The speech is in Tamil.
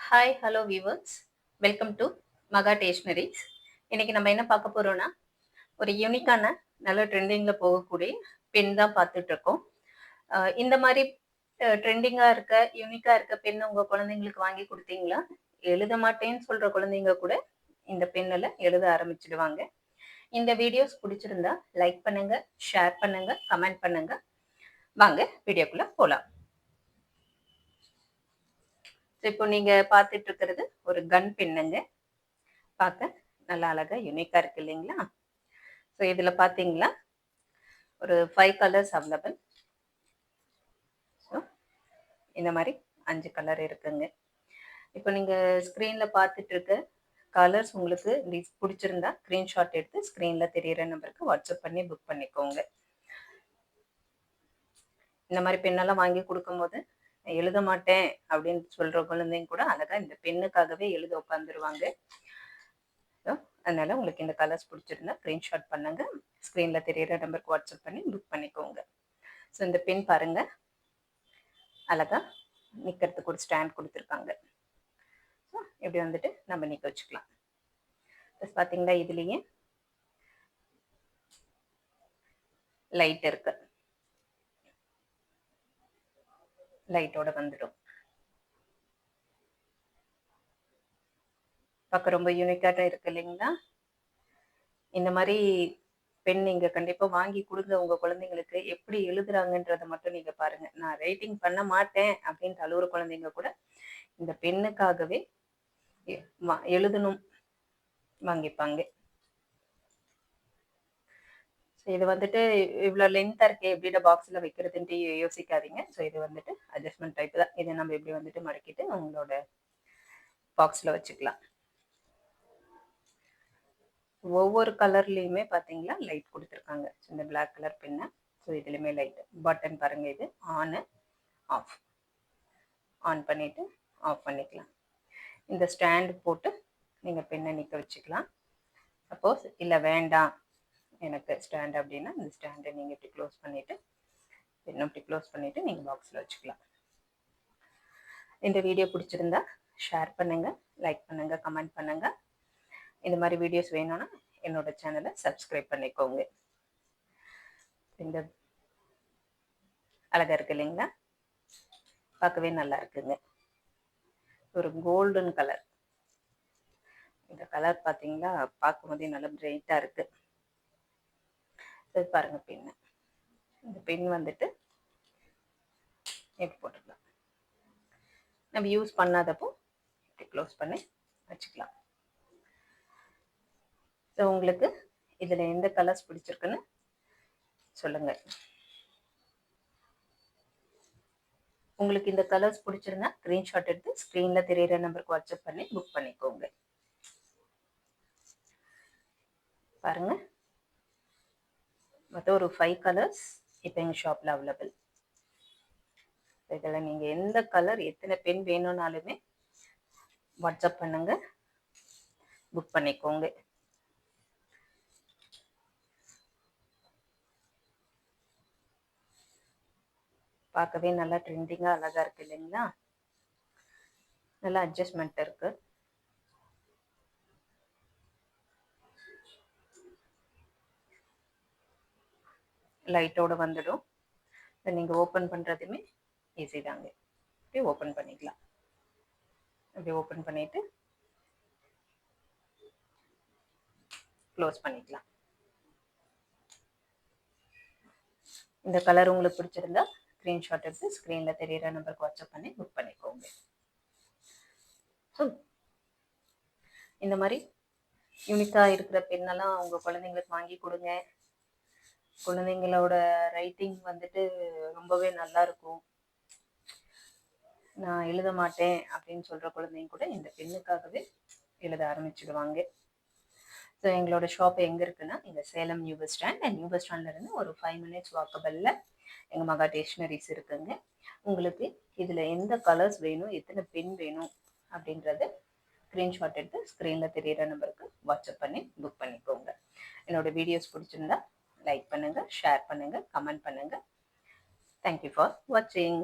Hi hello viewers, welcome to மகா டேஷ்னரிஸ். இன்னைக்கு நம்ம என்ன பார்க்க போறோம்னா, ஒரு யூனிக்கான நல்ல ட்ரெண்டிங்கில் போகக்கூடிய பென் தான் பார்த்துட்டு இருக்கோம். இந்த மாதிரி ட்ரெண்டிங்காக இருக்க யூனிக்காக இருக்க பென் உங்கள் குழந்தைங்களுக்கு வாங்கி கொடுத்தீங்களா? எழுத மாட்டேன்னு சொல்கிற குழந்தைங்க கூட இந்த பென்னில் எழுத ஆரம்பிச்சிடுவாங்க. இந்த வீடியோஸ் பிடிச்சிருந்தா லைக் பண்ணுங்க, ஷேர் பண்ணுங்க, கமெண்ட் பண்ணுங்க. வாங்க வீடியோக்குள்ள போகலாம். இப்போ நீங்க பார்த்துட்டு இருக்கிறது ஒரு கன் பென்னுங்க. பார்க்க நல்லா அழகா யூனிக்கா இருக்கு இல்லைங்களா? ஸோ இதுல பார்த்தீங்களா ஒரு 5 கலர்ஸ் அவைலபிள். ஸோ இந்த மாதிரி 5 கலர் இருக்குங்க. இப்போ நீங்க ஸ்க்ரீன்ல பார்த்துட்டு இருக்க கலர்ஸ் உங்களுக்கு பிடிச்சிருந்தா ஸ்க்ரீன்ஷாட் எடுத்து ஸ்க்ரீன்ல தெரியிற நம்பருக்கு வாட்ஸ்அப் பண்ணி புக் பண்ணிக்கோங்க. இந்த மாதிரி பெண்ணெல்லாம் வாங்கி கொடுக்கும்போது எழுத மாட்டேன் அப்படின்னு சொல்ற குழந்தைங்க கூட அழகா இந்த பெண்ணுக்காகவே எழுத உட்காந்துருவாங்க. அதனால உங்களுக்கு இந்த கலர்ஸ் பிடிச்சிருந்தா ஸ்க்ரீன்ஷாட் பண்ணுங்க, ஸ்க்ரீன்ல தெரியிற நம்பருக்கு வாட்ஸ்அப் பண்ணி புக் பண்ணிக்கோங்க. ஸோ இந்த பென் பாருங்க, அழகா நிற்கிறதுக்கு ஒரு ஸ்டாண்ட் கொடுத்துருக்காங்க. ஸோ இப்படி வந்துட்டு நம்ம நிற்க வச்சுக்கலாம். ப்ளஸ் பார்த்தீங்களா இதுலேயே லைட் இருக்கு, லைட்டோட வந்துடும். பார்க்க ரொம்ப யூனிக்காக இருக்கு இல்லைங்களா? இந்த மாதிரி பென் நீங்க கண்டிப்பா வாங்கி கொடுங்க உங்க குழந்தைங்களுக்கு. எப்படி எழுதுறாங்கன்றதை மட்டும் நீங்க பாருங்க. நான் ரைட்டிங் பண்ண மாட்டேன் அப்படின்ட்டு அழுகுற குழந்தைங்க கூட இந்த பெண்ணுக்காகவே எழுதணும் வாங்கிப்பாங்க. இது வந்துட்டு இவ்வளோ லென்த்தாக இருக்கே எப்படிட பாக்ஸில் வைக்கிறதுன்ட்டு யோசிக்காதீங்க. ஸோ இது வந்துட்டு அட்ஜஸ்ட்மெண்ட் டைப் தான். இதை நம்ம எப்படி வந்துட்டு மடக்கிட்டு உங்களோட பாக்ஸில் வச்சுக்கலாம். ஒவ்வொரு கலர்லேயுமே பார்த்தீங்களா லைட் கொடுத்துருக்காங்க. இந்த பிளாக் கலர் பெண்ணை. ஸோ இதுலேயுமே லைட் பட்டன் பாருங்கள், இது ஆனு ஆஃப். ஆன் பண்ணிவிட்டு ஆஃப் பண்ணிக்கலாம். இந்த ஸ்டாண்டு போட்டு நீங்கள் பெண்ணை நிற்க வச்சுக்கலாம். சப்போஸ் இல்லை வேண்டாம் எனக்கு ஸ்டாண்ட் அப்படின்னா இந்த ஸ்டாண்டை நீங்கள் இப்படி க்ளோஸ் பண்ணிவிட்டு இன்னும் இப்படி க்ளோஸ் பண்ணிவிட்டு நீங்கள் பாக்ஸில் வச்சுக்கலாம். இந்த வீடியோ பிடிச்சிருந்தா ஷேர் பண்ணுங்கள், லைக் பண்ணுங்கள், கமெண்ட் பண்ணுங்கள். இந்த மாதிரி வீடியோஸ் வேணும்னா என்னோட சேனலை சப்ஸ்கிரைப் பண்ணிக்கோங்க. இந்த அழகாக இருக்கு இல்லைங்களா? பார்க்கவே நல்லா இருக்குங்க. ஒரு கோல்டன் கலர். இந்த கலர் பார்த்தீங்களா பார்க்கும்போதே நல்லா பிரைட்டாக இருக்குது. இது பாருங்க பென்னு. இந்த பென் வந்துட்டு எப்படி போட்டுக்கலாம். நம்ம யூஸ் பண்ணாதப்போ இப்படி க்ளோஸ் பண்ணி வச்சுக்கலாம். ஸோ உங்களுக்கு இதில் எந்த கலர்ஸ் பிடிச்சிருக்குன்னு சொல்லுங்கள். உங்களுக்கு இந்த கலர்ஸ் பிடிச்சிருந்தா ஸ்க்ரீன்ஷாட் எடுத்து ஸ்க்ரீனில் தெரியிற நம்பருக்கு வாட்ஸ்அப் பண்ணி புக் பண்ணிக்கோங்க. பாருங்க, மொத்தம் ஒரு 5 கலர்ஸ் இப்போ எங்கள் ஷாப்பில் அவைலபிள். இதில் நீங்கள் எந்த கலர் எத்தனை பென் வேணும்னாலுமே வாட்ஸ்அப் பண்ணுங்க, புக் பண்ணிக்கோங்க. பார்க்கவே நல்லா ட்ரெண்டிங்காக அழகாக இருக்கு இல்லைங்களா? நல்லா அட்ஜஸ்ட்மெண்ட் இருக்கு. லைட்டோட வந்துடும். நீங்கள் ஓப்பன் பண்ணுறதுமே ஈஸி தாங்க. இப்படி ஓப்பன் பண்ணிக்கலாம். இப்படி ஓப்பன் பண்ணிவிட்டு க்ளோஸ் பண்ணிக்கலாம். இந்த கலர் உங்களுக்கு பிடிச்சிருந்தா ஸ்க்ரீன்ஷாட் எடுத்து ஸ்க்ரீனில் தெரியிற நம்பருக்கு வாட்ஸ்அப் பண்ணி புக் பண்ணிக்கோங்க. இந்த மாதிரி யூனிக்காக இருக்கிற பெண்ணெல்லாம் உங்கள் குழந்தைங்களுக்கு வாங்கி கொடுங்க. குழந்தைங்களோட ரைட்டிங் வந்துட்டு ரொம்பவே நல்லா இருக்கும். நான் எழுத மாட்டேன் அப்படின்னு சொல்கிற குழந்தைங்க கூட இந்த பெண்ணுக்காகவே எழுத ஆரம்பிச்சிடுவாங்க. ஸோ எங்களோட ஷாப் எங்கே இருக்குன்னா இங்கே Salem new bus stand. And new bus ஸ்டாண்ட்லேருந்து ஒரு 5 மினிட்ஸ் வாக்கபிளில் எங்கள் மகா டேஷ்னரிஸ் இருக்குங்க. உங்களுக்கு இதில் எந்த கலர்ஸ் வேணும், எத்தனை பென் வேணும் அப்படின்றத ஸ்க்ரீன்ஷாட் எடுத்து ஸ்க்ரீனில் தெரியிற நம்பருக்கு வாட்ஸ்அப் பண்ணி புக் பண்ணிக்கோங்க. என்னோட வீடியோஸ் பிடிச்சிருந்தா லைக் பண்ணுங்கள், ஷேர் பண்ணுங்கள், கமெண்ட் பண்ணுங்கள். தேங்க்யூ ஃபார் வாட்சிங்.